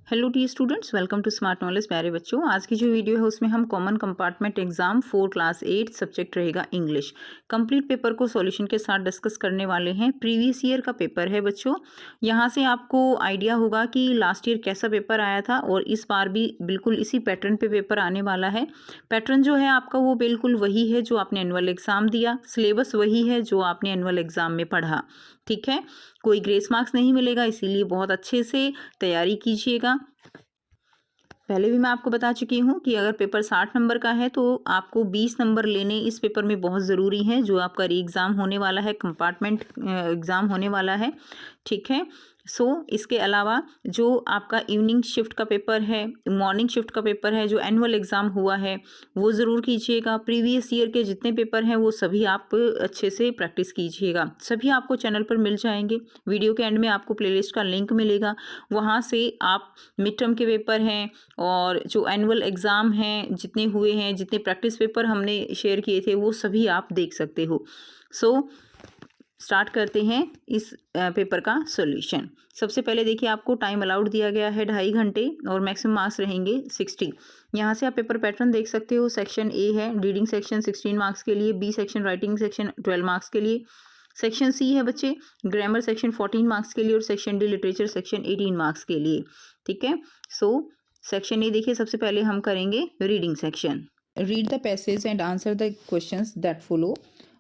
Hello dear students, welcome to smart knowledge. प्यारे बच्चों, आज की जो वीडियो है उसमें हम common compartment exam 4 class 8 subject रहेगा इंग्लिश कंप्लीट पेपर को सॉल्यूशन के साथ डिस्कस करने वाले हैं। प्रीवियस ईयर का पेपर है बच्चों। यहाँ से आपको आइडिया होगा कि लास्ट ईयर कैसा पेपर आया था और इस बार भी बिल्कुल इसी पैटर्न पे पेपर आने वाला है। पैटर्न जो है आपका वो बिल्कुल वही है जो आपने एनुअल एग्ज़ाम दिया, सिलेबस वही है जो आपने एनुअल एग्ज़ाम में पढ़ा। ठीक है, कोई ग्रेस मार्क्स नहीं मिलेगा, इसीलिए बहुत अच्छे से तैयारी कीजिएगा। पहले भी मैं आपको बता चुकी हूँ कि अगर पेपर 60 नंबर का है तो आपको 20 नंबर लेने इस पेपर में बहुत ज़रूरी है, जो आपका री एग्ज़ाम होने वाला है, कंपार्टमेंट एग्ज़ाम होने वाला है। ठीक है, इसके अलावा जो आपका इवनिंग शिफ्ट का पेपर है, मॉर्निंग शिफ्ट का पेपर है, जो एनुअल एग्ज़ाम हुआ है वो ज़रूर कीजिएगा। प्रीवियस ईयर के जितने पेपर हैं वो सभी आप अच्छे से प्रैक्टिस कीजिएगा। सभी आपको चैनल पर मिल जाएंगे। वीडियो के एंड में आपको प्लेलिस्ट का लिंक मिलेगा, वहाँ से आप मिड टर्म के पेपर हैं और जो एनुअल एग्ज़ाम हैं जितने हुए हैं, जितने प्रैक्टिस पेपर हमने शेयर किए थे वो सभी आप देख सकते हो। स्टार्ट करते हैं इस पेपर का सॉल्यूशन। सबसे पहले देखिए, आपको टाइम अलाउड दिया गया है 2.5 घंटे और मैक्सिमम मार्क्स रहेंगे 60। यहाँ से आप पेपर पैटर्न देख सकते हो। सेक्शन ए है रीडिंग सेक्शन 16 मार्क्स के लिए, B section writing section 12 marks के लिए, सेक्शन सी है बच्चे ग्रामर सेक्शन 14 मार्क्स के लिए और section D literature section 18 marks के लिए। ठीक है, सेक्शन ए देखिए, सबसे पहले हम करेंगे reading section. Read the passage and answer the questions that follow.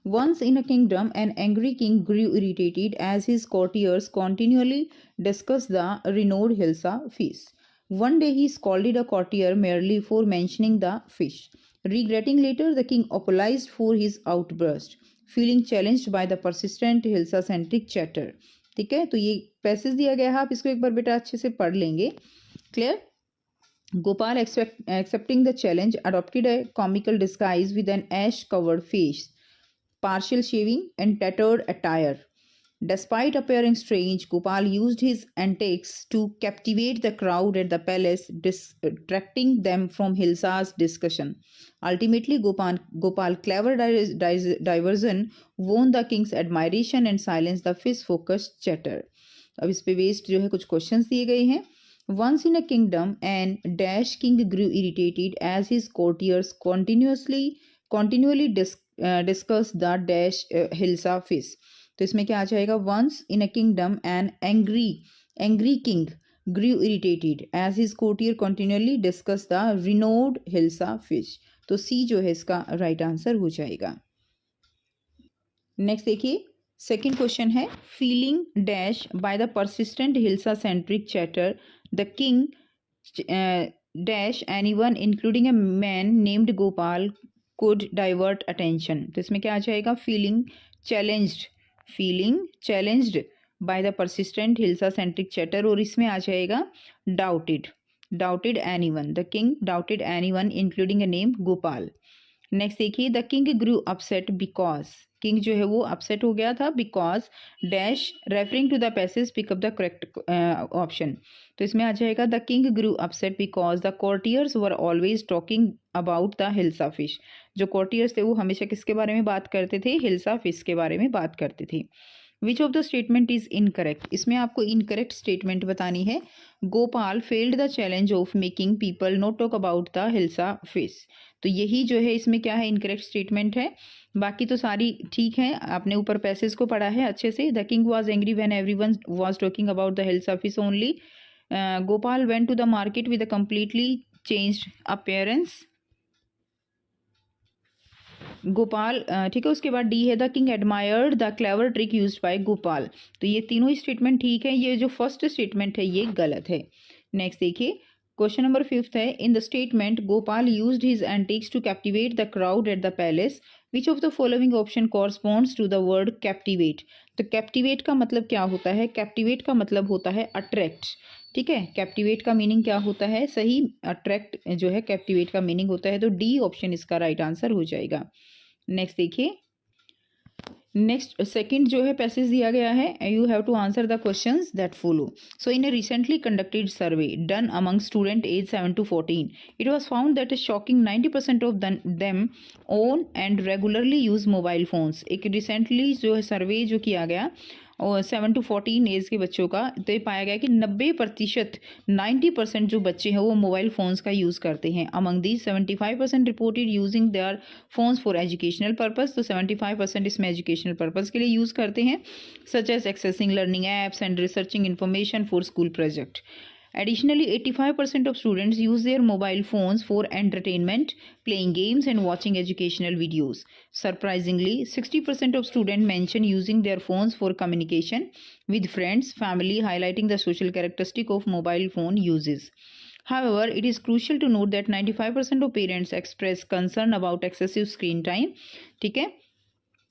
Once in a kingdom, an angry king grew irritated as his courtiers continually discussed the renowned Hilsa feast. One day he scolded a courtier merely for mentioning the fish. Regretting later, the king apologized for his outburst, feeling challenged by the persistent Hilsa-centric chatter. ठीक है, तो ये passage दिया गया है, आप इसको एक बार बेटा अच्छे से पढ़ लेंगे। Clear? Gopal, accepting the challenge, adopted a comical disguise with an ash-covered face, partial shaving, and tattered attire. Despite appearing strange, Gopal used his antics to captivate the crowd at the palace, distracting them from Hilsa's discussion. Ultimately, Gopal's clever diversion won the king's admiration and silenced the fish-focused chatter. अब इस पे based जो है कुछ questions दिए गए हैं। Once in a kingdom, an dash king grew irritated as his courtiers continually discuss the dash Hilsa feast. तो इसमें क्या आ जाएगा? Once in a kingdom, an angry king grew irritated as his courtier continually discussed the renowned Hilsa feast. तो सी जो है इसका right answer हो जाएगा। नेक्स्ट देखिए, सेकेंड क्वेश्चन है feeling dash by the persistent hilsa centric chatter the king dash anyone including a man named Gopal could divert attention. तो इसमें क्या आ जाएगा? Feeling challenged by the persistent hilsa centric chatter, और इसमें आ जाएगा doubted anyone, the king doubted anyone including a name Gopal. Next देखिए, the king grew upset because, king जो है वो अपसेट हो गया था because dash referring to the passage pick up the correct option. तो इसमें आ जाएगा the king grew upset because the courtiers were always talking about the hilsa fish. जो कोर्टियर्स थे वो हमेशा किसके बारे में बात करते थे? हिल्सा फिश के बारे में बात करते थे। विच of the statement is incorrect? इसमें आपको इनकरेक्ट स्टेटमेंट बतानी है। Gopal failed the challenge of making people not talk about the hilsa fish. तो यही जो है इसमें क्या है? इनकरेक्ट स्टेटमेंट है। बाकी तो सारी ठीक है, आपने ऊपर पैसेज को पढ़ा है अच्छे से। The king was angry when everyone was talking about the hilsa fish only. Gopal went to the market with a completely changed appearance. Gopal, ठीक है। उसके बाद डी है the king admired the clever trick used by Gopal. तो ये तीनों ही स्टेटमेंट ठीक है, ये जो फर्स्ट स्टेटमेंट है ये गलत है। नेक्स्ट देखिए, क्वेश्चन नंबर 5 है in the statement Gopal used his antics to captivate the crowd at the palace, which of the following option corresponds to the word captivate. तो कैप्टिवेट का मतलब क्या होता है? कैप्टिवेट का मतलब होता है अट्रैक्ट। ठीक है, कैप्टिवेट का मीनिंग क्या होता है? सही, अट्रैक्ट जो है कैप्टिवेट का मीनिंग होता है। तो डी ऑप्शन इसका राइट आंसर हो जाएगा। नेक्स्ट देखिए, नेक्स्ट सेकंड जो है पैसेज दिया गया है, you have to answer the questions that follow. So in a recently conducted survey done among student age 7 to 14, it was found that a shocking 90% of them own and regularly use mobile phones. एक recently जो है सर्वे जो किया गया और 7 to 14 as के बच्चों का, तो ये पाया गया कि 90% जो बच्चे हैं वो मोबाइल फ़ोन्स का यूज़ करते हैं। Among these 75% reported using their phones for educational purpose, तो 75% इसमें एजुकेशनल पर्पस के लिए यूज़ करते हैं, such as accessing learning apps and researching information for school project. Additionally, 85% of students use their mobile phones for entertainment, playing games and watching educational videos. Surprisingly, 60% of students mention using their phones for communication with friends, family, highlighting the social characteristic of mobile phone uses. However, it is crucial to note that 95% of parents express concern about excessive screen time. ठीक है,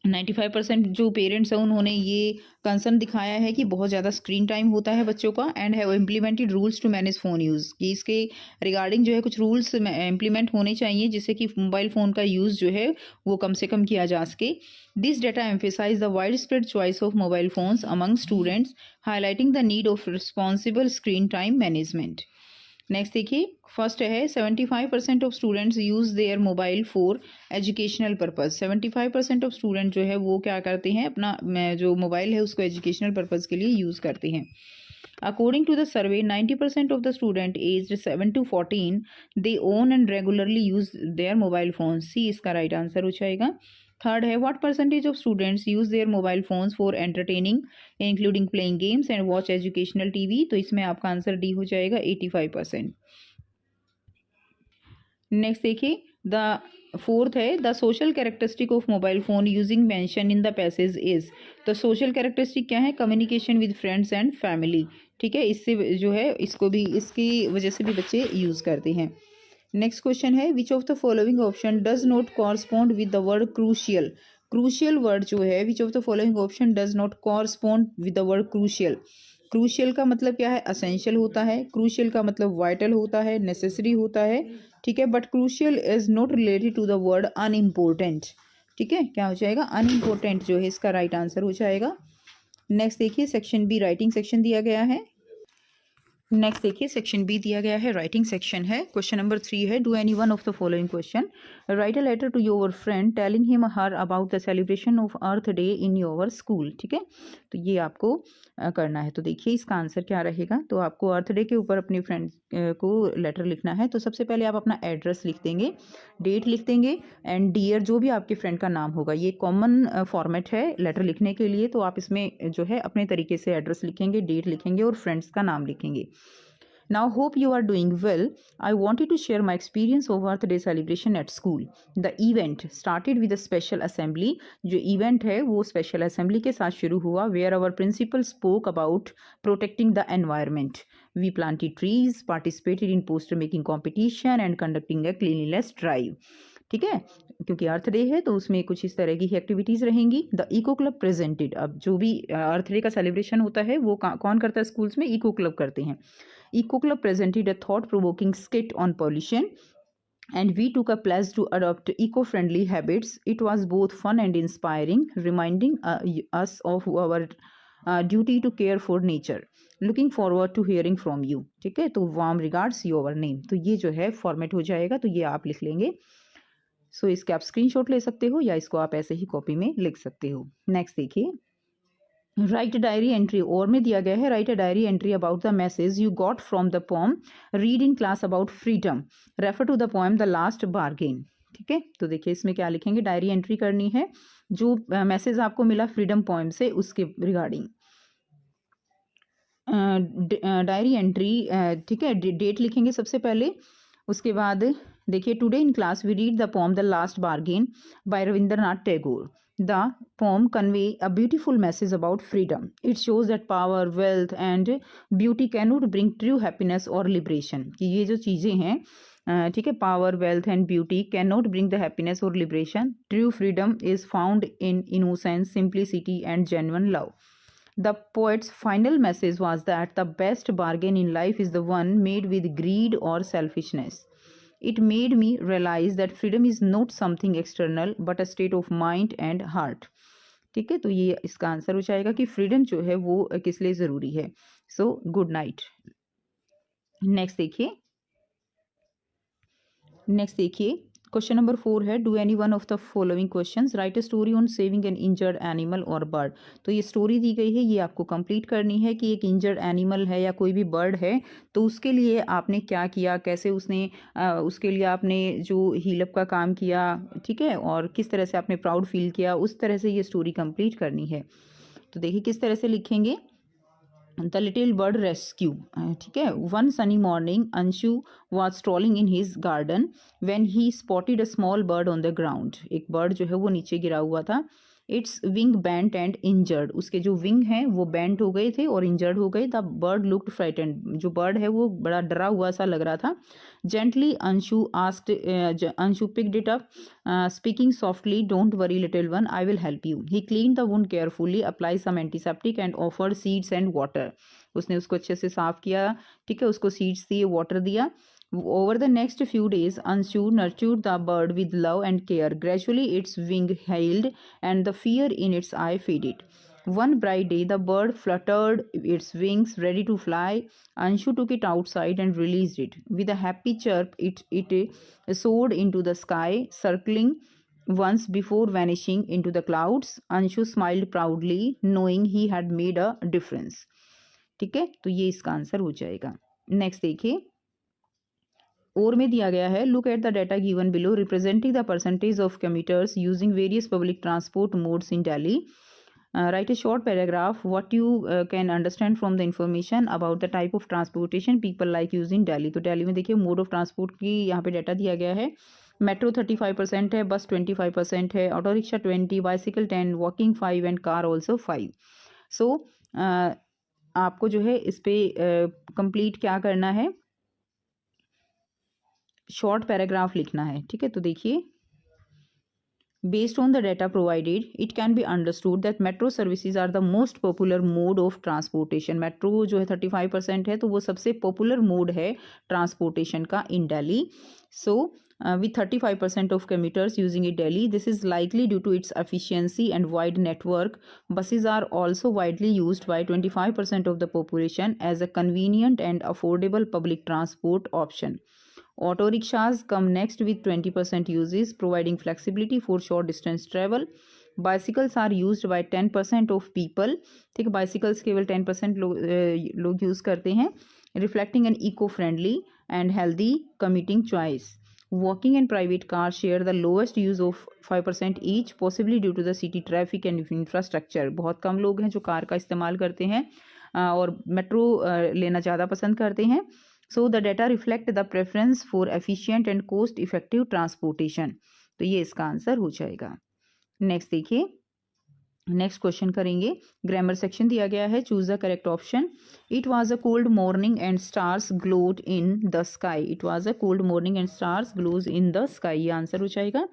95% जो parents हैं उन्होंने ये concern दिखाया है कि बहुत ज़्यादा स्क्रीन टाइम होता है बच्चों का, and have implemented rules to manage phone use, कि इसके रिगार्डिंग जो है कुछ रूल्स इम्प्लीमेंट होने चाहिए जिससे कि मोबाइल फ़ोन का यूज़ जो है वो कम से कम किया जा सके। This data emphasise the wide spread choice of mobile phones among students, highlighting the need of responsible screen time management. Next देखिए, फर्स्ट है 75% of students use their mobile for educational purpose. 75% of student जो है वो क्या करते हैं, अपना जो मोबाइल है उसको एजुकेशनल पर्पज़ के लिए यूज़ करते हैं। According to the survey, 90% of the student age 7 to 14 they own and regularly use their mobile phone. C इसका राइट आंसर हो जाएगा। थर्ड है, what percentage of students use their mobile phones for entertaining including playing games and watch educational TV, तो इसमें आपका answer D हो जाएगा 85%। Next देखिए, द फोर्थ है, the social characteristic of mobile phone using mention in the passage is, तो social characteristic क्या है, communication with friends and family. ठीक है, इससे जो है इसको भी इसकी वजह से भी बच्चे यूज़ करते हैं। नेक्स्ट क्वेश्चन है, विच of the following option does not correspond with the word crucial. Crucial word जो है, विच of the following option does not correspond with the word crucial. Crucial का मतलब क्या है, असेंशियल होता है, क्रूशियल का मतलब वाइटल होता है, नेसेसरी होता है। ठीक है, but crucial is not related to the word unimportant. ठीक है, क्या हो जाएगा, अनइम्पोर्टेंट जो है इसका राइट आंसर हो जाएगा। नेक्स्ट देखिए, सेक्शन बी राइटिंग सेक्शन दिया गया है। नेक्स्ट देखिए, सेक्शन बी दिया गया है, राइटिंग सेक्शन है। क्वेश्चन नंबर 3 है, do any one of the following question, write a letter to your friend telling him her about the celebration of Earth Day in your school. ठीक है, तो ये आपको करना है। तो देखिए इसका आंसर क्या रहेगा, तो आपको अर्थ डे के ऊपर अपने फ्रेंड को लेटर लिखना है। तो सबसे पहले आप अपना एड्रेस लिख देंगे, डेट लिख देंगे एंड डियर जो भी आपके फ्रेंड का नाम होगा। ये कॉमन फॉर्मेट है लेटर लिखने के लिए, तो आप इसमें जो है अपने तरीके से एड्रेस लिखेंगे, डेट लिखेंगे और फ्रेंड्स का नाम लिखेंगे। Now hope you are doing well. I wanted to share my experience of Earth Day celebration at school. The event started with a special assembly. जो event है वो special assembly के साथ शुरू हुआ, where our principal spoke about protecting the environment. We planted trees, participated in poster making competition and conducting a cleanliness drive. ठीक है, क्योंकि अर्थ डे है तो उसमें कुछ इस तरह की एक्टिविटीज़ रहेंगी। द इको क्लब प्रेजेंटेड, अब जो भी अर्थ डे का सेलिब्रेशन होता है वो कौन करता है स्कूल्स में, इको क्लब करते हैं। Eco club presented a thought provoking skit on pollution and we took a pledge to adopt eco-friendly habits. It was both fun and inspiring, reminding us of our duty to care for nature. Looking forward to hearing from you. ठीक है, तो warm regards your name, तो ये जो है format हो जाएगा, तो ये आप लिख लेंगे। सो इसके आप स्क्रीनशॉट ले सकते हो या इसको आप ऐसे ही कॉपी में लिख सकते हो। नेक्स्ट देखिए, राइट डायरी एंट्री, और में दिया गया है, write a diary entry about the message you got from the poem, read in class about freedom, refer to the poem the last bargain. ठीक है, तो देखिए इसमें क्या लिखेंगे, डायरी एंट्री करनी है जो मैसेज आपको मिला फ्रीडम पोएम से उसके रिगार्डिंग। डायरी एंट्री, ठीक है, डेट लिखेंगे सबसे पहले, उसके बाद देखिए, today in class we read the poem the last bargain by Rabindranath Tagore. The poem convey a beautiful message about freedom. It shows that power, wealth and beauty cannot bring true happiness or liberation. कि ये जो चीज़ें हैं, ठीक है, power, wealth and beauty cannot bring the happiness or liberation. True freedom is found in innocence, simplicity and genuine love. The poet's final message was that the best bargain in life is the one made with greed or selfishness. It made me realize that freedom is not something external but a state of mind and heart. ठीक है, तो ये इसका answer हो जाएगा कि freedom जो है वो किस लिए ज़रूरी है। So good night. नेक्स्ट देखिए, क्वेश्चन नंबर 4 है, do any one of the following questions, right a story on saving an injured animal और बर्ड। तो ये स्टोरी दी गई है, ये आपको कंप्लीट करनी है कि एक इंजर्ड एनिमल है या कोई भी बर्ड है तो उसके लिए आपने क्या किया, कैसे उसके लिए आपने जो हीलअप का काम किया, ठीक है, और किस तरह से आपने प्राउड फील किया, उस तरह से ये स्टोरी कंप्लीट करनी है। तो देखिए किस तरह से लिखेंगे। द लिटिल बर्ड रेस्क्यू, ठीक है। One sunny morning Anshu was strolling in his garden when he spotted a small bird on the ground. एक बर्ड जो है वो नीचे गिरा हुआ था। It's wing bent and injured, उसके जो विंग हैं वो बेंट हो गए थे और इंजर्ड हो गए। द बर्ड लुक्ड फ्राइटेंड, जो बर्ड है वो बड़ा डरा हुआ सा लग रहा था। Gently Anshu picked it up, speaking softly, don't worry little one, I will help you. He cleaned the wound carefully, applied some antiseptic and offered seeds and water. उसने उसको अच्छे से साफ किया, ठीक है, उसको सीड्स दिए, वाटर दिया। Over the next few days, Anshu nurtured the bird with love and care. Gradually, its wing healed and the fear in its eye faded. One bright day, the bird fluttered its wings, ready to fly. Anshu took it outside and released it. With a happy chirp, it soared into the sky, circling once before vanishing into the clouds. Anshu smiled proudly, knowing he had made a difference. ठीक है, तो ये इसका answer हो जाएगा। Next देखिए, और में दिया गया है, look at the data given below representing the percentage of commuters using various public transport modes in Delhi. Write a short paragraph what you can understand from the information about the type of transportation people like using Delhi। तो दिल्ली में देखिए mode of transport की यहाँ पे data दिया गया है। Metro 35% है, बस 25% है, auto rickshaw 20, bicycle 10, walking 5 and car also 5। सो आपको जो है इस पे कंप्लीट क्या करना है, शॉर्ट पैराग्राफ लिखना है, ठीक है। तो देखिए, based on the data provided, it can be understood that metro services are the most popular mode of transportation। Metro जो है 35% है, तो वो सबसे पॉपुलर मोड है ट्रांसपोर्टेशन का इन दिल्ली। सो with 35% of commuters using it daily, this is likely due to its efficiency and wide network. Buses are also widely used by 25% of the population as a convenient and affordable public transport option. Auto rickshaws come next with 20% uses, providing flexibility for short distance travel. Bicycles are used by 10% of people, ठीक है, bicycles केवल 10% लोग use करते हैं, reflecting an eco-friendly and healthy commuting choice. Walking and private cars share the lowest use of 5% each, possibly due to the city traffic and infrastructure। बहुत कम लोग हैं जो कार का इस्तेमाल करते हैं और मेट्रो लेना ज़्यादा पसंद करते हैं। So the data reflect the preference for efficient and cost effective transportation। तो ये इसका आंसर हो जाएगा। नेक्स्ट देखिए, नेक्स्ट क्वेश्चन करेंगे। ग्रामर सेक्शन दिया गया है, choose the correct option. It was a cold morning and stars glowed in the sky. It was a cold morning and stars glows in the sky, ये answer हो जाएगा।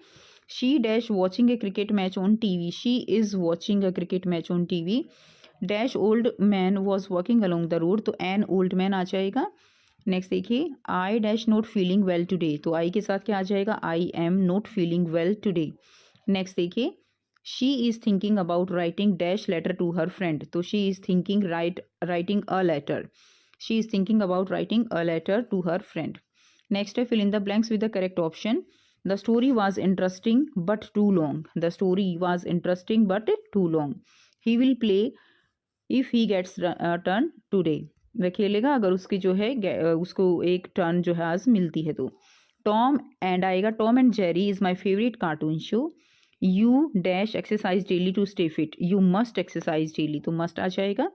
She dash watching a cricket match on TV. She is watching a cricket match on TV. Dash old man was walking along the road, तो an old man आ जाएगा। Next देखिए, I dash not feeling well today, तो I के साथ क्या आ जाएगा, I am not feeling well today. Next देखिए, she is thinking about writing dash letter to her friend, तो she is thinking writing a letter. She is thinking about writing a letter to her friend. Next है, fill in the blanks with the correct option. The story was interesting but too long. The story was interesting but too long. He will play if he gets turn today, वह खेलेगा अगर उसकी जो है उसको एक turn जो है आज मिलती है तो। टॉम एंड आएगा, Tom and Jerry is my favourite cartoon show. You dash exercise daily to stay fit, you must exercise daily, तो मस्ट आ जाएगा।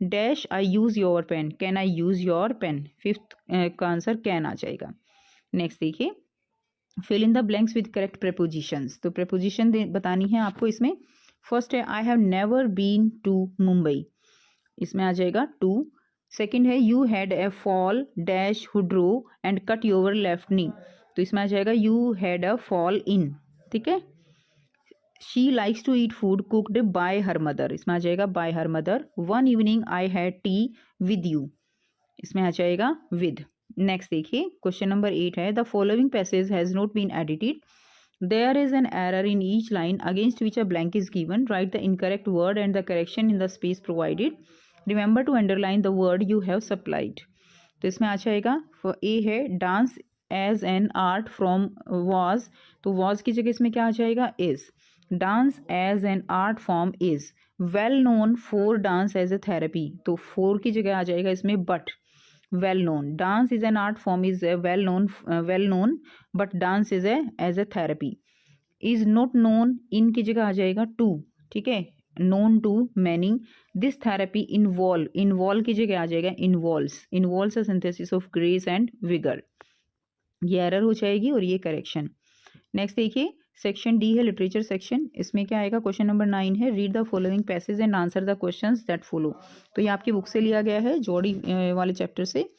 Dash I use your pen, can I use your pen, fifth का आंसर can आ जाएगा। Next देखिए, fill in the blanks with correct prepositions, तो preposition बतानी है आपको इसमें। फर्स्ट है, I have never been to Mumbai, इसमें आ जाएगा टू। सेकेंड है, you had a fall dash हुड्रो and cut your left knee, तो इसमें आ जाएगा you had a fall in, ठीक है। She likes to eat food cooked by her mother, इसमें आ जाएगा by her mother. One evening I had tea with you, इसमें आ जाएगा विद। नेक्स्ट देखिए, क्वेश्चन नंबर 8 है, the following passage has not been edited. There is an error in each line against which a blank is given. Write the incorrect word and the correction in the space provided. Remember to underline the word you have supplied। तो इसमें आ जाएगा, A है dance as an art from was, तो was की जगह इसमें क्या आ जाएगा, is. Dance as an art form is well known for dance as a therapy, तो फॉर की जगह आ जाएगा इसमें but. Well known, dance is an art form is well known but dance is as a therapy. Is not known, in की जगह आ जाएगा टू, ठीक है, known to many. This therapy involve की जगह आ जाएगा involves a synthesis of grace and vigour. ये एरर हो जाएगी और ये करेक्शन। नेक्स्ट देखिए सेक्शन डी है लिटरेचर सेक्शन, इसमें क्या आएगा, क्वेश्चन नंबर 9 है, read the following passage and answer the questions that follow. तो ये आपकी बुक से लिया गया है, जोड़ी वाले चैप्टर से।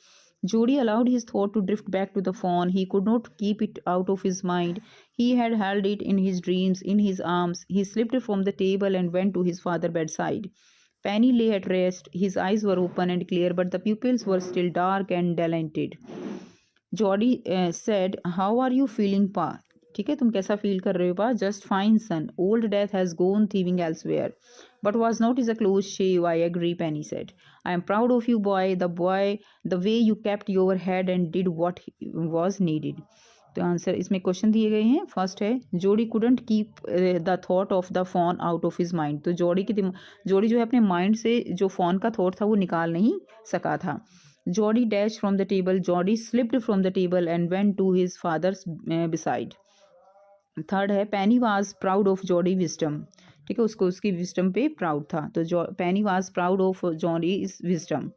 Jody allowed his thought to drift back to the phone. He could not keep it out of his mind. He had held it in his dreams, in his arms. He slipped from the table and went to his father's bedside. Penny lay at rest. His eyes were open and clear, but the pupils were still dark and dilated. Jody said, "How are you feeling, Pa?" ठीक है, तुम कैसा feel कर रहे हो पा? Just fine son, old death has gone thieving elsewhere but was not is a close shave. I agree, Penny said. I am proud of you, boy, the way you kept your head and did what was needed. तो answer इसमें question दिए गए हैं। First है जोड़ी couldn't keep the thought of the phone out of his mind, तो जोड़ी जो है अपने माइंड से जो फोन का थॉट था वो निकाल नहीं सका था। Jody dash from the table, Jody slipped from the table and went to his father's beside. Third है Penny was proud of Jody wisdom, ठीक है, उसको उसकी विजडम पे प्राउड था, तो पैनी was proud of Jordi is wisdom.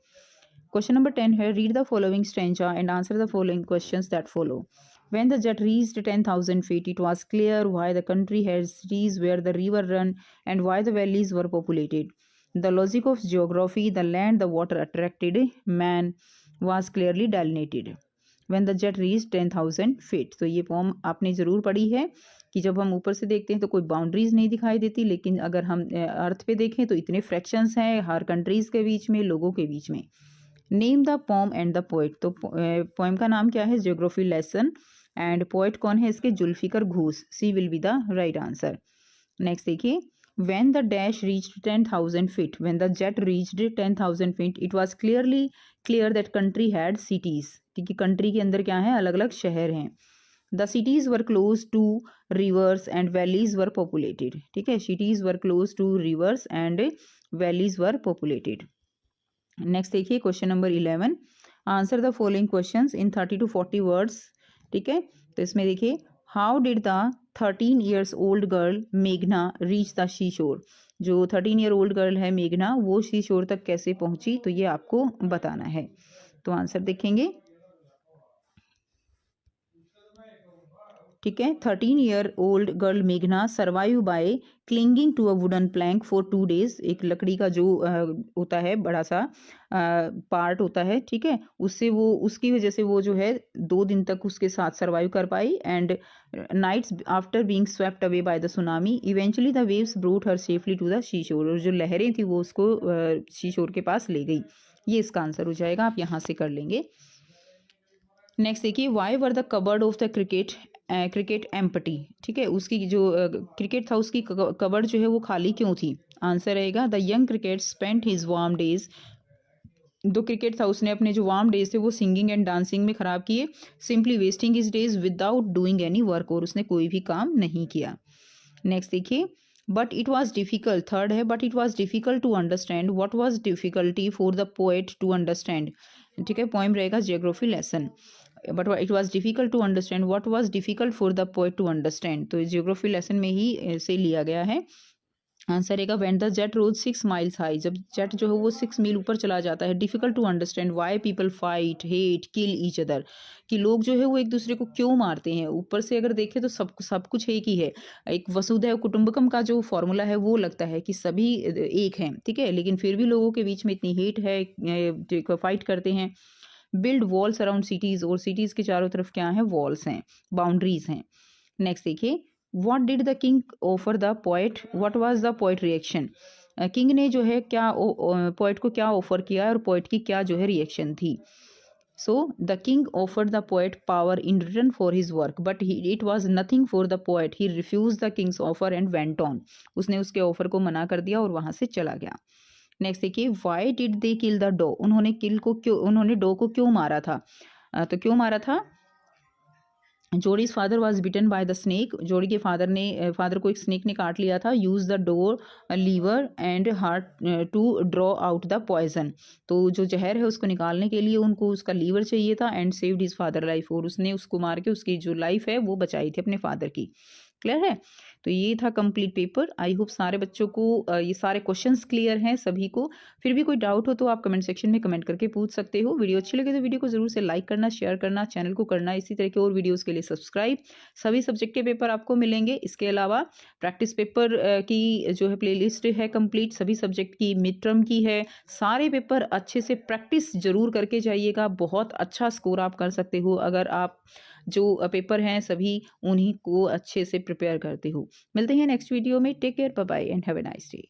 Question number 10 है read the following stanza and answer the following questions that follow. When the jet reached 10,000 feet, it was clear why the country had cities where the river run and why the valleys were populated. The logic of geography, the land the water attracted man, was clearly delineated. When the jet reached 10,000 feet, तो ये pome आपने ज़रूर पढ़ी है कि जब हम ऊपर से देखते हैं तो कोई बाउंड्रीज नहीं दिखाई देती, लेकिन अगर हम अर्थ पे देखें तो इतने फ्रैक्शंस हैं हर कंट्रीज़ के बीच में, लोगों के बीच में। Name the pome and the poet, तो पोएम का नाम क्या है, ज्योग्राफी लेसन, एंड पोइट कौन है इसके, Zulfikar Ghose, C will be the right answer. Next देखिए when the dash reached 10,000 feet, when the jet reached 10,000 feet, it was clear that country had cities, क्योंकि कंट्री के अंदर क्या है, अलग अलग शहर हैं। The cities were close to rivers and valleys were populated, ठीक है, cities were close to rivers and valleys were populated। Next देखिए question number 11, answer the following questions in 30 to 40 words, ठीक है, तो इसमें देखिए how did the 13 years old girl मेघना reach the seashore, जो 13 year old गर्ल है मेघना वो सी शोर तक कैसे पहुंची, तो ये आपको बताना है। तो आंसर देखेंगे, ठीक है, 13 year old गर्ल मेघना survive by clinging to a wooden plank for 2 days, एक लकड़ी का जो होता है बड़ा सा पार्ट होता है, ठीक है, उससे वो उसकी वजह से वो जो है 2 दिन तक उसके साथ सर्वाइव कर पाई। And nights after being swept away by the tsunami, eventually the waves brought her safely to the seashore, और जो लहरें थी वो उसको सी शोर के पास ले गई। ये इसका आंसर हो जाएगा, आप यहाँ से कर लेंगे। नेक्स्ट देखिए why were the cupboard of the cricket empty, ठीक है, उसकी जो क्रिकेट था उसकी कबर्ड जो है वो खाली क्यों थी, आंसर रहेगा the young cricket spent his warm days, दो क्रिकेट था उसने अपने जो वार्म डेज थे वो सिंगिंग एंड डांसिंग में ख़राब किए, simply wasting his days without doing any work, और उसने कोई भी काम नहीं किया। नेक्स्ट देखिए but it was difficult, third है but it was difficult to understand, what was difficulty for the poet to understand, ठीक है, पोएम रहेगा geography lesson, but it was difficult to understand, what was difficult for the poet to understand, तो geography lesson में ही से लिया गया है। आंसर रहेगा when the jet rose 6 miles high, जब जेट जो है वो 6 मील ऊपर चला जाता है। Difficult to understand why people fight hate kill each other, कि लोग जो है वो एक दूसरे को क्यों मारते हैं। ऊपर से अगर देखें तो सब कुछ एक ही है, एक वसुधैव कुटुंबकम का जो फॉर्मूला है वो लगता है कि सभी एक हैं, ठीक है, लेकिन फिर भी लोगों के बीच में इतनी हेट है, फाइट करते हैं। बिल्ड वॉल्स अराउंड सिटीज़, और सिटीज़ के चारों तरफ क्या है, वॉल्स हैं, बाउंड्रीज हैं। नेक्स्ट देखिए what did the king offer the poet, what was the poet reaction, king ने जो है क्या पोएट को क्या ऑफर किया और पोएट की क्या जो है रिएक्शन थी। So the king offered the poet power in return for his work but it was nothing for the poet, he refuse the king's offer and went on, उसने उसके ऑफर को मना कर दिया और वहां से चला गया। नेक्स्ट देखिए why did they kill the doe, उन्होंने डो को क्यों मारा था, तो क्यों मारा था, Jody's father was bitten by the snake, Jody के फादर को एक स्नेक ने काट लिया था। Use the door lever and heart to draw out the poison, तो जो जहर है उसको निकालने के लिए उनको उसका लीवर चाहिए था। And saved his father life, और उसने उसको मार के उसकी जो लाइफ है वो बचाई थी अपने फादर की। क्लियर है? तो ये था कंप्लीट पेपर। आई होप सारे बच्चों को ये सारे क्वेश्चंस क्लियर हैं सभी को। फिर भी कोई डाउट हो तो आप कमेंट सेक्शन में कमेंट करके पूछ सकते हो। वीडियो अच्छी लगे तो वीडियो को जरूर से लाइक करना, शेयर करना, चैनल को करना इसी तरह के और वीडियोस के लिए सब्सक्राइब। सभी सब्जेक्ट के पेपर आपको मिलेंगे। इसके अलावा प्रैक्टिस पेपर की जो है प्लेलिस्ट है कंप्लीट, सभी सब्जेक्ट की, मिड टर्म की है। सारे पेपर अच्छे से प्रैक्टिस जरूर करके जाइएगा, बहुत अच्छा स्कोर आप कर सकते हो अगर आप जो पेपर हैं सभी उन्हीं को अच्छे से प्रिपेयर करते हो। मिलते हैं नेक्स्ट वीडियो में। Take care, bye bye and have a nice day.